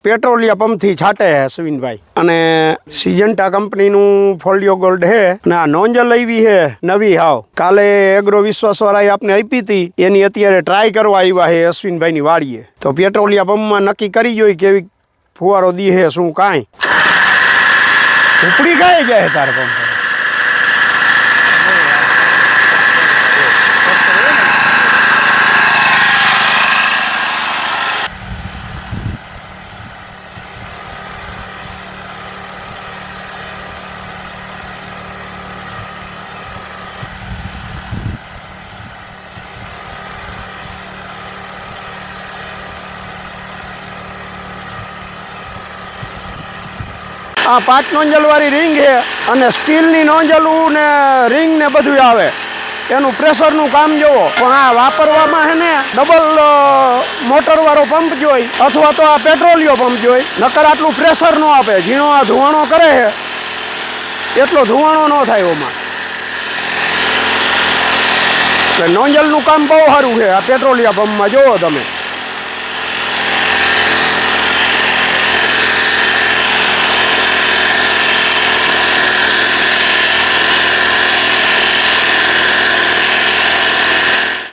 પેટ્રોલિયા પંપથી છાંટે છે અશ્વિનભાઈ અને સિજન્ટા કંપનીનું ફોલિયો ગોલ્ડ છે અને આ નોંજલ આવી છે નવી હાવ કાલે એગ્રો વિશ્વાસવાળાએ આપને આપી હતી એની અત્યારે ટ્રાય કરવા આવ્યા છે અશ્વિનભાઈની વાડીએ તો પેટ્રોલિયા પંપમાં નક્કી કરી જોઈ કેવી ફુવારો દી છે શું કાંઈ ઉપડી કાંઈ જાય તારે પંપ આ 5 નોંજલવાળી રિંગ છે અને સ્ટીલની નોંજલું ને રિંગ ને બધું આવે એનું પ્રેશરનું કામ જોવો પણ આ વાપરવામાં છે ને ડબલ મોટરવાળો પંપ જોઈ અથવા તો આ પેટ્રોલિયો પંપ જોઈ નકર આટલું પ્રેશર ન આપે ઝીણો આ ધુવાણો કરે છે એટલો ધુવાણો ન થાય ઓમાં એટલે નોંજલનું કામ બહુ સારું છે આ પેટ્રોલિયા પંપમાં જોવો તમે